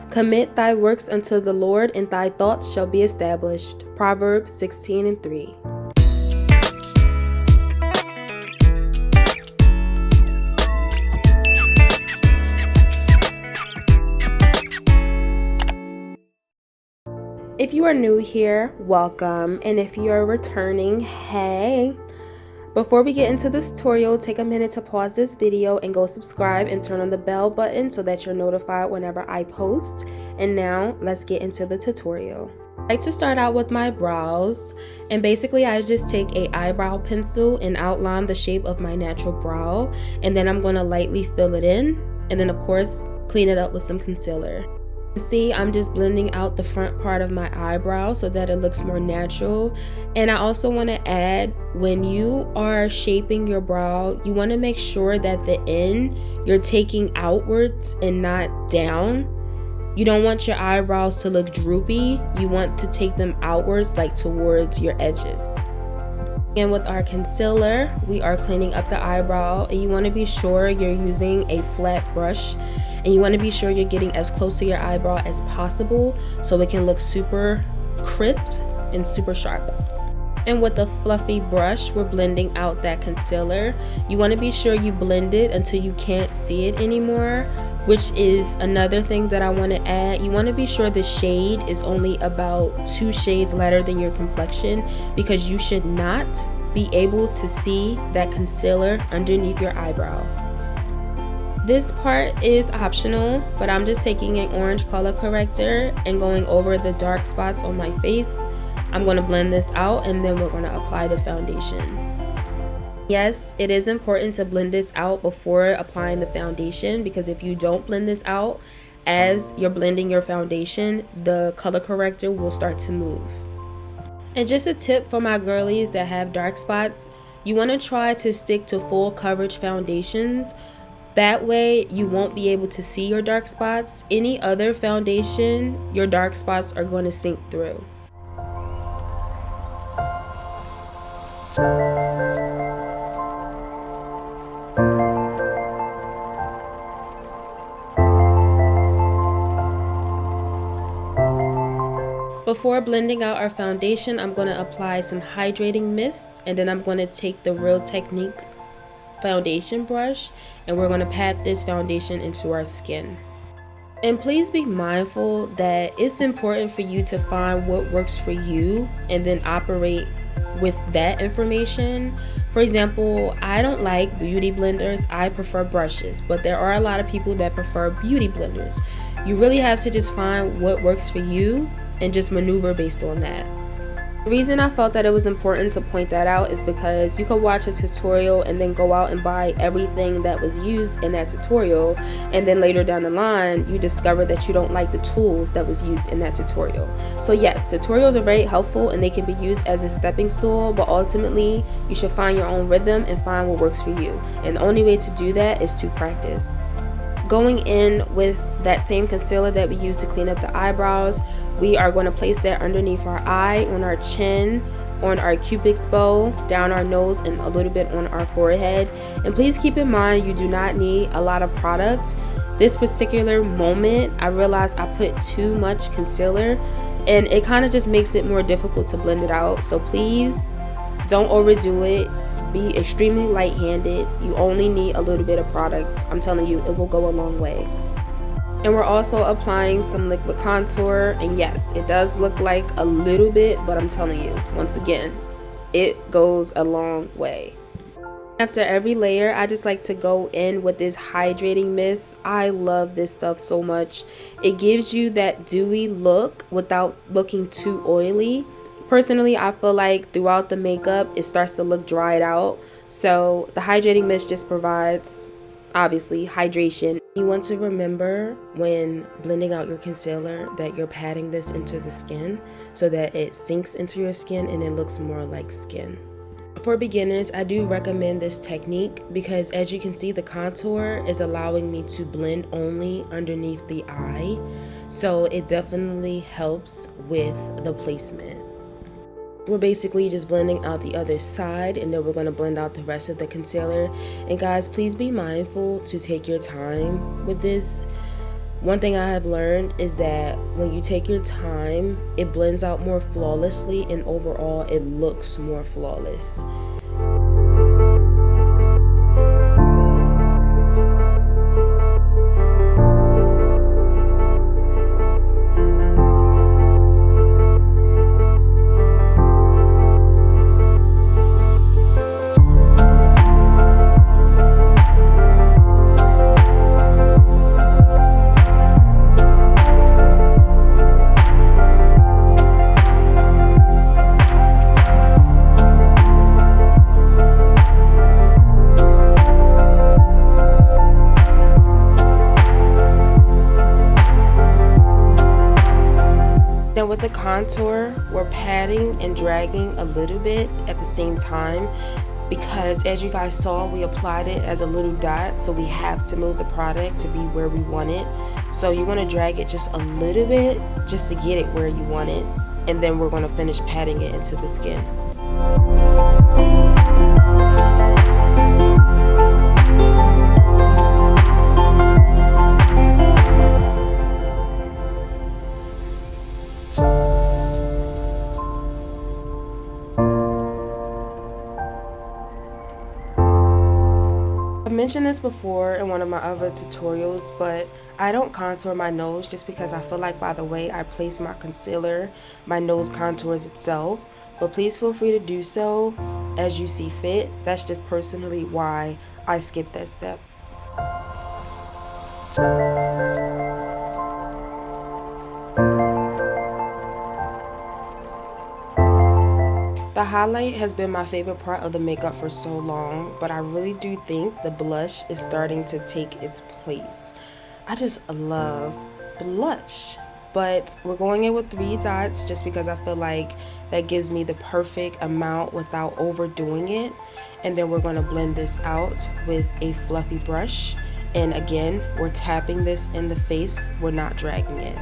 Commit thy works unto the Lord, and thy thoughts shall be established. Proverbs 16:3. If you are new here, welcome, and if you are returning, hey. Before we get into this tutorial, take a minute to pause this video and go subscribe and turn on the bell button so that you're notified whenever I post. And now, let's get into the tutorial. I like to start out with my brows, and basically I just take a eyebrow pencil and outline the shape of my natural brow, and then I'm going to lightly fill it in, and then of course clean it up with some concealer. See, I'm just blending out the front part of my eyebrow so that it looks more natural. And I also want to add, when you are shaping your brow, you want to make sure that the end you're taking outwards and not down. You don't want your eyebrows to look droopy. You want to take them outwards, like towards your edges. And with our concealer, we are cleaning up the eyebrow, and you want to be sure you're using a flat brush, and you want to be sure you're getting as close to your eyebrow as possible so it can look super crisp and super sharp. And with a fluffy brush, we're blending out that concealer. You want to be sure you blend it until you can't see it anymore, which is another thing that I want to add. You want to be sure the shade is only about 2 shades lighter than your complexion, because you should not be able to see that concealer underneath your eyebrow. This part is optional, but I'm just taking an orange color corrector and going over the dark spots on my face. I'm going to blend this out, and then we're going to apply the foundation. Yes, it is important to blend this out before applying the foundation, because if you don't blend this out as you're blending your foundation, the color corrector will start to move. And just a tip for my girlies that have dark spots, you want to try to stick to full coverage foundations. That way you won't be able to see your dark spots. Any other foundation, your dark spots are going to sink through. Before blending out our foundation, I'm going to apply some hydrating mist, and then I'm going to take the Real Techniques foundation brush, and we're going to pat this foundation into our skin. And please be mindful that it's important for you to find what works for you and then operate with that information. For example, I don't like beauty blenders, I prefer brushes, but there are a lot of people that prefer beauty blenders. You really have to just find what works for you and just maneuver based on that. The reason I felt that it was important to point that out is because you could watch a tutorial and then go out and buy everything that was used in that tutorial, and then later down the line you discover that you don't like the tools that was used in that tutorial. So yes, tutorials are very helpful and they can be used as a stepping stool, but ultimately you should find your own rhythm and find what works for you. And the only way to do that is to practice. Going in with that same concealer that we used to clean up the eyebrows, we are going to place that underneath our eye, on our chin, on our cupid's bow, down our nose, and a little bit on our forehead. And please keep in mind, you do not need a lot of product. This particular moment, I realized I put too much concealer, and it kind of just makes it more difficult to blend it out. So please don't overdo it. Be extremely light-handed. You only need a little bit of product. I'm telling you, it will go a long way. And we're also applying some liquid contour, and yes, it does look like a little bit, but I'm telling you, once again, it goes a long way. After every layer, I just like to go in with this hydrating mist. I love this stuff so much. It gives you that dewy look without looking too oily. Personally, I feel like throughout the makeup, it starts to look dried out. So the hydrating mist just provides, obviously, hydration. You want to remember when blending out your concealer that you're patting this into the skin so that it sinks into your skin and it looks more like skin. For beginners, I do recommend this technique because, as you can see, the contour is allowing me to blend only underneath the eye. So it definitely helps with the placement. We're basically just blending out the other side, and then we're going to blend out the rest of the concealer. And guys, please be mindful to take your time with this. One thing I have learned is that when you take your time, it blends out more flawlessly, and overall it looks more flawless. Now with the contour, we're patting and dragging a little bit at the same time, because as you guys saw, we applied it as a little dot, so we have to move the product to be where we want it. So you want to drag it just a little bit just to get it where you want it, and then we're going to finish patting it into the skin. I mentioned this before in one of my other tutorials, but I don't contour my nose just because I feel like by the way I place my concealer, my nose contours itself. But please feel free to do so as you see fit. That's just personally why I skip that step. The highlight has been my favorite part of the makeup for so long, but I really do think the blush is starting to take its place. I just love blush, but we're going in with 3 dots just because I feel like that gives me the perfect amount without overdoing it. And then we're going to blend this out with a fluffy brush. And again, we're tapping this in the face, we're not dragging it.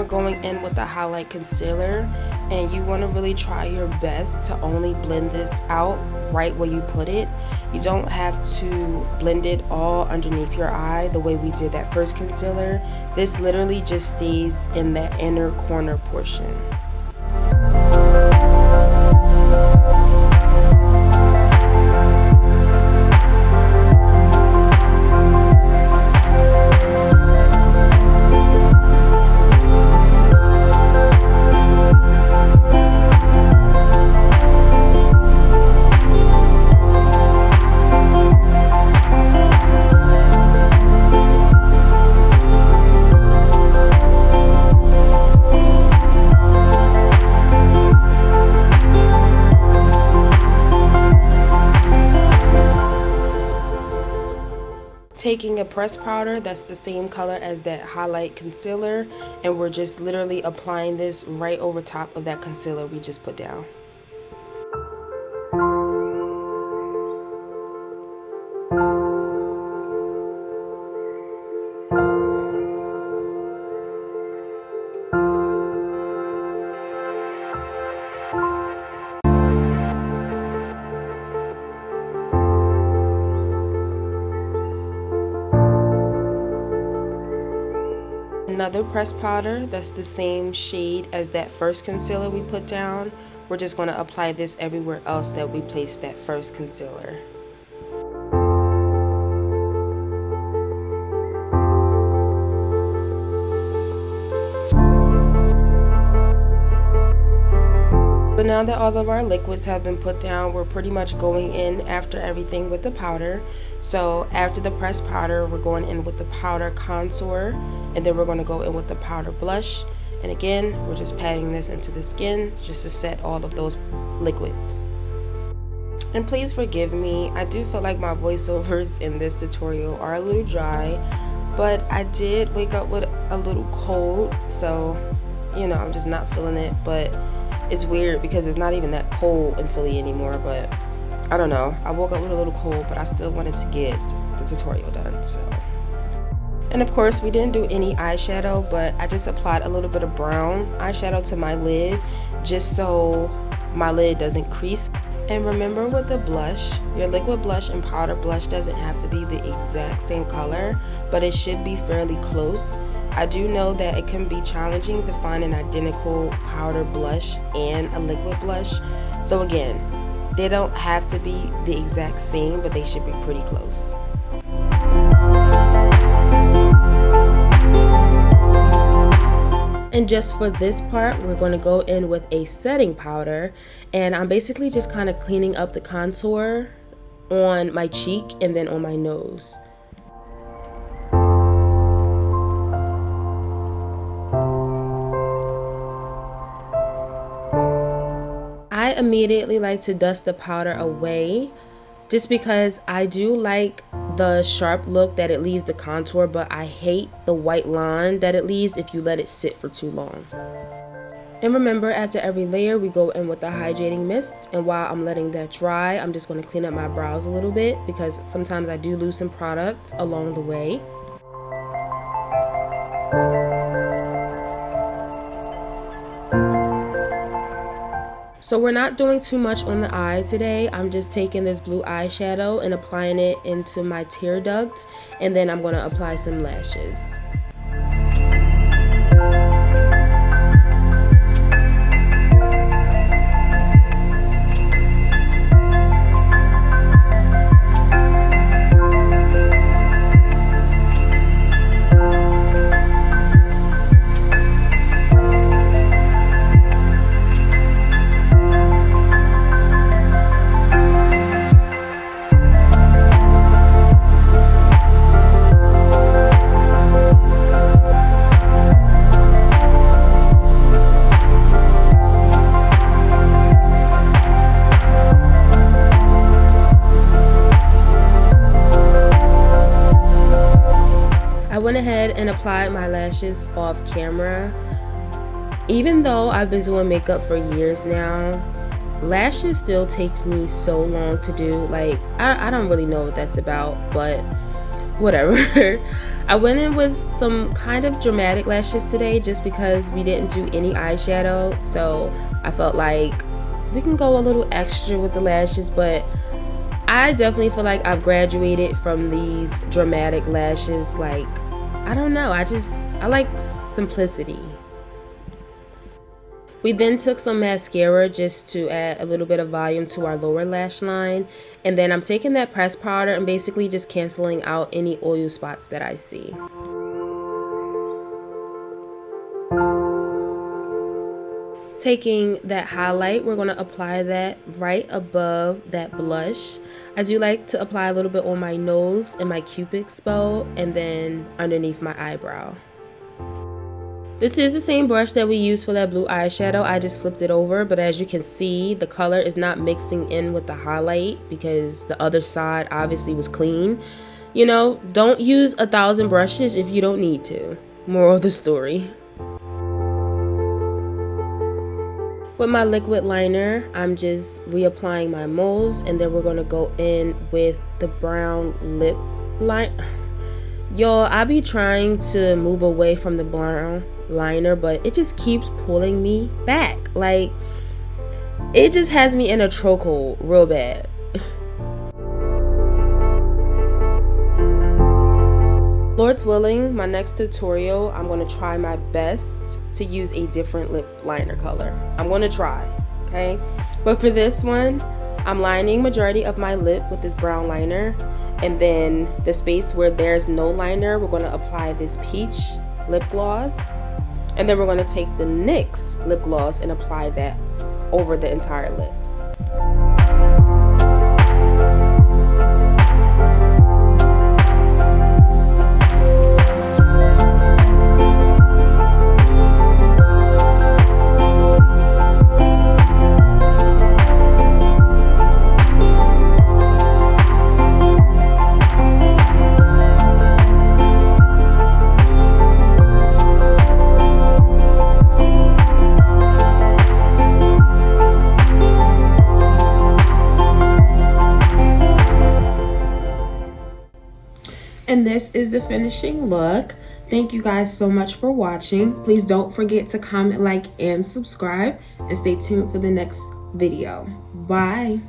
Going in with the highlight concealer, and you want to really try your best to only blend this out right where you put it. You don't have to blend it all underneath your eye the way we did that first concealer. This literally just stays in the inner corner portion. Taking a pressed powder that's the same color as that highlight concealer, and we're just literally applying this right over top of that concealer we just put down. Another pressed powder that's the same shade as that first concealer we put down. We're just going to apply this everywhere else that we placed that first concealer. So now that all of our liquids have been put down, we're pretty much going in after everything with the powder. So after the pressed powder, we're going in with the powder contour, and then we're going to go in with the powder blush. And again, we're just patting this into the skin just to set all of those liquids. And please forgive me, I do feel like my voiceovers in this tutorial are a little dry, but I did wake up with a little cold, so you know, I'm just not feeling it. But it's weird because it's not even that cold in Philly anymore, but I don't know, I woke up with a little cold, but I still wanted to get the tutorial done, so. And of course, we didn't do any eyeshadow, but I just applied a little bit of brown eyeshadow to my lid just so my lid doesn't crease. And remember, with the blush, your liquid blush and powder blush doesn't have to be the exact same color, but it should be fairly close. I do know that it can be challenging to find an identical powder blush and a liquid blush. So again, they don't have to be the exact same, but they should be pretty close. And just for this part, we're going to go in with a setting powder, and I'm basically just kind of cleaning up the contour on my cheek and then on my nose. I immediately like to dust the powder away just because I do like the sharp look that it leaves the contour, but I hate the white line that it leaves if you let it sit for too long. And remember, after every layer, we go in with the hydrating mist, and while I'm letting that dry, I'm just going to clean up my brows a little bit because sometimes I do lose some product along the way. So we're not doing too much on the eye today. I'm just taking this blue eyeshadow and applying it into my tear duct, and then I'm going to apply some lashes. I went ahead and applied my lashes off camera. Even though I've been doing makeup for years now, lashes still takes me so long to do. Like, I don't really know what that's about, but whatever. I went in with some kind of dramatic lashes today just because we didn't do any eyeshadow, so I felt like we can go a little extra with the lashes, but I definitely feel like I've graduated from these dramatic lashes. Like, I don't know, I like simplicity. We then took some mascara just to add a little bit of volume to our lower lash line, and then I'm taking that pressed powder and basically just canceling out any oil spots that I see. Taking that highlight, we're going to apply that right above that blush. I do like to apply a little bit on my nose and my cupid's bow, and then underneath my eyebrow. This is the same brush that we used for that blue eyeshadow. I just flipped it over, but as you can see, the color is not mixing in with the highlight because the other side obviously was clean. You know, don't use 1,000 brushes if you don't need to. Moral of the story. With my liquid liner, I'm just reapplying my moles, and then we're going to go in with the brown lip line. Y'all, I be trying to move away from the brown liner, but it just keeps pulling me back. Like, it just has me in a chokehold real bad. Lord's willing, my next tutorial, I'm going to try my best to use a different lip liner color. I'm going to try, okay? But for this one, I'm lining majority of my lip with this brown liner, and then the space where there's no liner, we're going to apply this peach lip gloss, and then we're going to take the NYX lip gloss and apply that over the entire lip. this is the finishing look. Thank you guys so much for watching. Please don't forget to comment, like, and subscribe, and stay tuned for the next video. Bye.